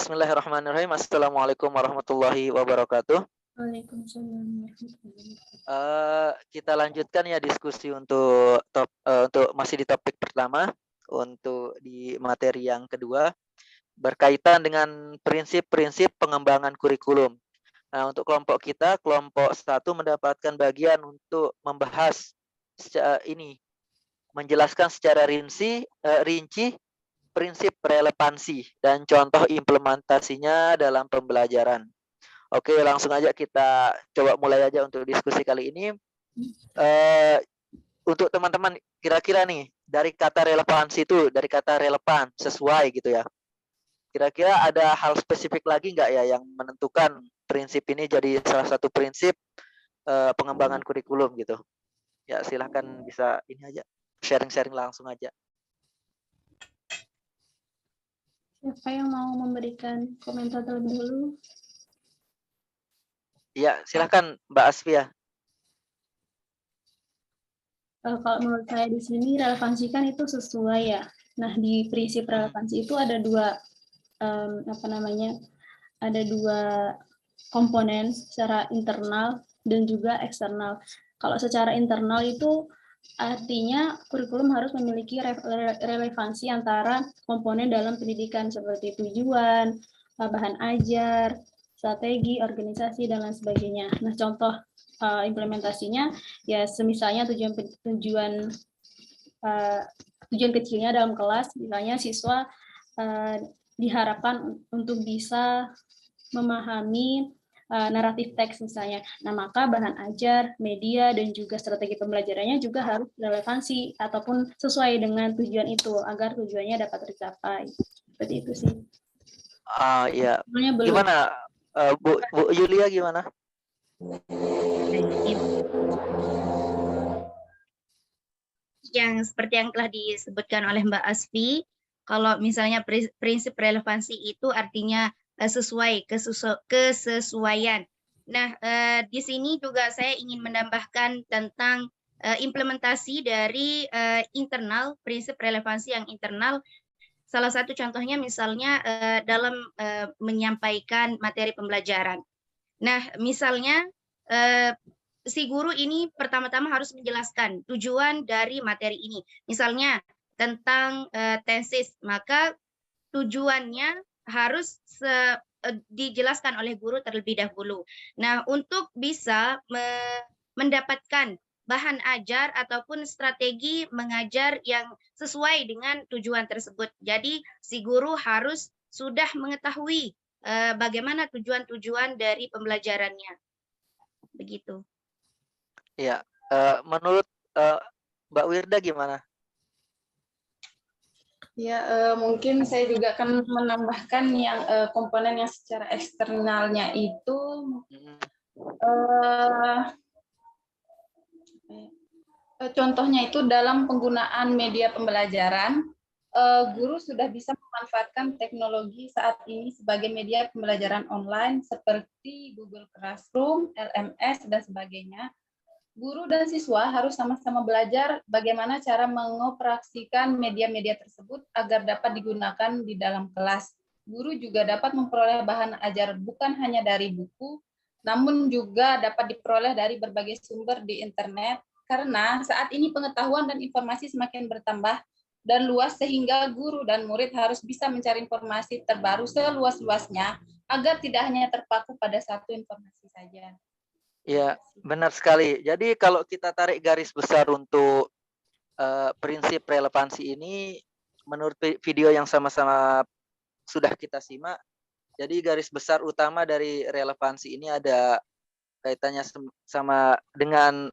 Bismillahirrahmanirrahim. Assalamualaikum warahmatullahi wabarakatuh. Waalaikumsalam warahmatullahi wabarakatuh. Kita lanjutkan ya diskusi untuk masih di topik pertama, untuk di materi yang kedua, berkaitan dengan prinsip-prinsip pengembangan kurikulum. Nah, untuk kelompok kita, kelompok 1 mendapatkan bagian untuk membahas menjelaskan secara rinci prinsip relevansi dan contoh implementasinya dalam pembelajaran. Oke, langsung aja kita coba mulai aja untuk diskusi kali ini. Untuk teman-teman, kira-kira nih, dari kata relevansi itu, dari kata relevan, sesuai gitu ya. Kira-kira ada hal spesifik lagi nggak ya yang menentukan prinsip ini jadi salah satu prinsip pengembangan kurikulum gitu? Ya, silahkan bisa ini aja, sharing-sharing langsung aja. Siapa yang mau memberikan komentar terlebih dulu? Iya, silahkan Mbak Asfia. Kalau menurut saya di sini relevansi kan itu sesuai ya. Nah, di prinsip relevansi itu ada dua ada dua komponen secara internal dan juga eksternal. Kalau secara internal itu artinya kurikulum harus memiliki relevansi antara komponen dalam pendidikan seperti tujuan, bahan ajar, strategi, organisasi, dan lain sebagainya. Nah, contoh implementasinya ya semisalnya tujuan kecilnya dalam kelas, misalnya siswa diharapkan untuk bisa memahami naratif teks misalnya. Nah, maka bahan ajar, media, dan juga strategi pembelajarannya juga harus relevansi ataupun sesuai dengan tujuan itu agar tujuannya dapat tercapai. Seperti itu sih. Iya. Gimana Bu Yulia gimana? Yang seperti yang telah disebutkan oleh Mbak Asfi, kalau misalnya prinsip relevansi itu artinya sesuai, kesesuaian. Nah, di sini juga saya ingin menambahkan tentang implementasi dari internal, prinsip relevansi yang internal. Salah satu contohnya misalnya dalam menyampaikan materi pembelajaran. Nah, misalnya si guru ini pertama-tama harus menjelaskan tujuan dari materi ini. Misalnya tentang tesis, maka tujuannya harus dijelaskan oleh guru terlebih dahulu. Nah, untuk bisa mendapatkan bahan ajar ataupun strategi mengajar yang sesuai dengan tujuan tersebut. Jadi, si guru harus sudah mengetahui bagaimana tujuan-tujuan dari pembelajarannya. Begitu. Iya, menurut Mbak Wirda gimana? Ya, mungkin saya juga akan menambahkan yang komponen yang secara eksternalnya itu contohnya itu dalam penggunaan media pembelajaran, guru sudah bisa memanfaatkan teknologi saat ini sebagai media pembelajaran online seperti Google Classroom, LMS, dan sebagainya. Guru dan siswa harus sama-sama belajar bagaimana cara mengoperasikan media-media tersebut agar dapat digunakan di dalam kelas. Guru juga dapat memperoleh bahan ajar bukan hanya dari buku, namun juga dapat diperoleh dari berbagai sumber di internet, karena saat ini pengetahuan dan informasi semakin bertambah dan luas sehingga guru dan murid harus bisa mencari informasi terbaru seluas-luasnya agar tidak hanya terpaku pada satu informasi saja. Iya, benar sekali. Jadi kalau kita tarik garis besar untuk prinsip relevansi ini, menurut video yang sama-sama sudah kita simak, jadi garis besar utama dari relevansi ini ada kaitannya sama dengan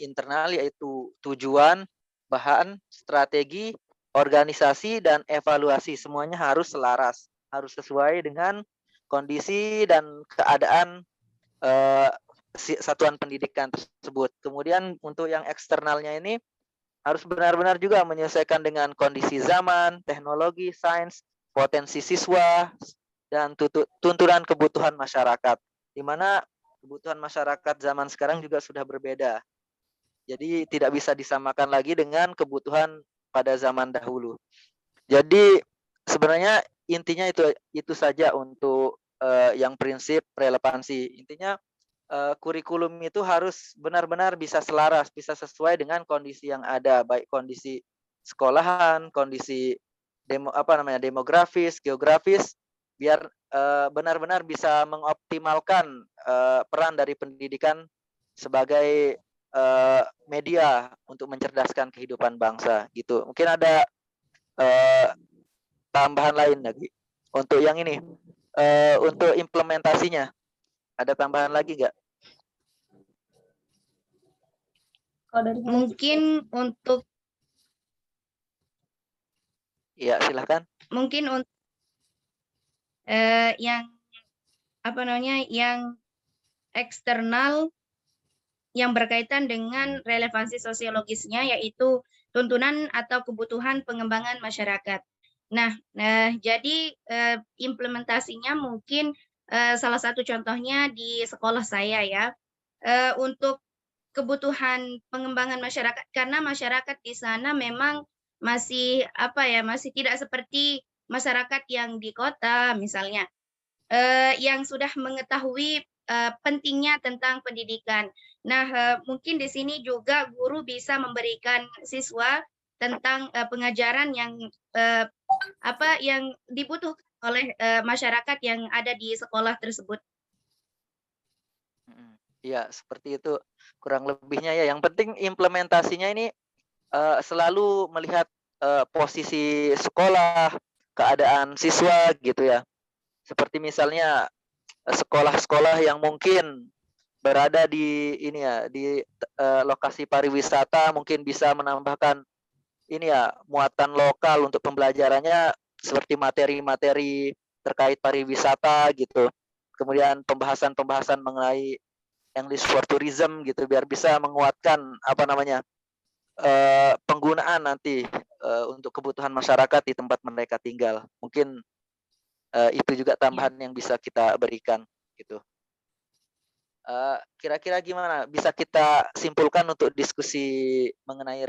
internal, yaitu tujuan, bahan, strategi, organisasi, dan evaluasi. Semuanya harus selaras, harus sesuai dengan kondisi dan keadaan satuan pendidikan tersebut. Kemudian untuk yang eksternalnya ini harus benar-benar juga menyesuaikan dengan kondisi zaman, teknologi, sains, potensi siswa, dan tuntunan kebutuhan masyarakat. Di mana kebutuhan masyarakat zaman sekarang juga sudah berbeda. Jadi tidak bisa disamakan lagi dengan kebutuhan pada zaman dahulu. Jadi sebenarnya intinya itu saja untuk yang prinsip relevansi. Intinya kurikulum itu harus benar-benar bisa selaras, bisa sesuai dengan kondisi yang ada, baik kondisi sekolahan, kondisi demografis, geografis, biar benar-benar bisa mengoptimalkan peran dari pendidikan sebagai media untuk mencerdaskan kehidupan bangsa gitu. Mungkin ada tambahan lain lagi untuk yang ini, untuk implementasinya ada tambahan lagi nggak? Kalau dari saya Mungkin untuk Ya, silahkan. mungkin untuk yang yang eksternal yang berkaitan dengan relevansi sosiologisnya, yaitu tuntunan atau kebutuhan pengembangan masyarakat. Nah, jadi implementasinya mungkin salah satu contohnya di sekolah saya ya, untuk kebutuhan pengembangan masyarakat, karena masyarakat di sana memang masih masih tidak seperti masyarakat yang di kota misalnya, yang sudah mengetahui pentingnya tentang pendidikan. Nah, mungkin di sini juga guru bisa memberikan siswa tentang pengajaran yang yang dibutuhkan oleh masyarakat yang ada di sekolah tersebut. Ya, seperti itu kurang lebihnya ya. Yang penting implementasinya ini selalu melihat posisi sekolah, keadaan siswa gitu ya. Seperti misalnya sekolah-sekolah yang mungkin berada di lokasi pariwisata mungkin bisa menambahkan muatan lokal untuk pembelajarannya seperti materi-materi terkait pariwisata gitu. Kemudian pembahasan-pembahasan mengenai English for Tourism gitu biar bisa menguatkan penggunaan nanti untuk kebutuhan masyarakat di tempat mereka tinggal. Mungkin itu juga tambahan yang bisa kita berikan gitu. Kira-kira gimana bisa kita simpulkan untuk diskusi mengenai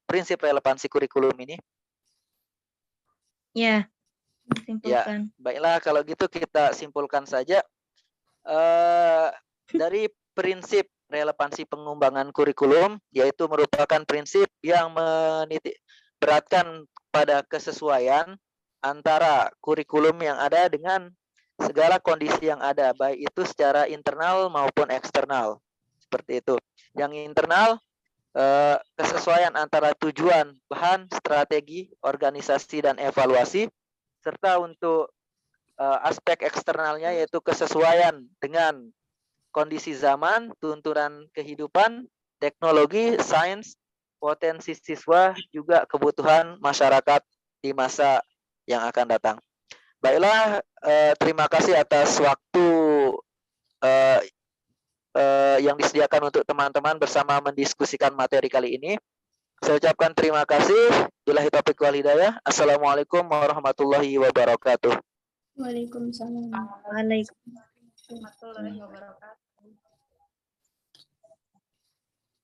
prinsip relevansi kurikulum ini? Ya, Ya, simpulkan. baiklah kalau gitu kita simpulkan saja. Dari prinsip relevansi pengembangan kurikulum, yaitu merupakan prinsip yang menitik beratkan pada kesesuaian antara kurikulum yang ada dengan segala kondisi yang ada, baik itu secara internal maupun eksternal. Seperti itu. Yang internal, kesesuaian antara tujuan, bahan, strategi, organisasi, dan evaluasi, serta untuk aspek eksternalnya yaitu kesesuaian dengan kondisi zaman, tuntunan kehidupan, teknologi, sains, potensi siswa, juga kebutuhan masyarakat di masa yang akan datang. Baiklah, terima kasih atas waktu yang disediakan untuk teman-teman bersama mendiskusikan materi kali ini. Saya ucapkan terima kasih. Billahi taufiq wal hidayah. Assalamualaikum warahmatullahi wabarakatuh. Waalaikumsalam. Waalaikumsalam. Warahmatullahi wabarakatuh.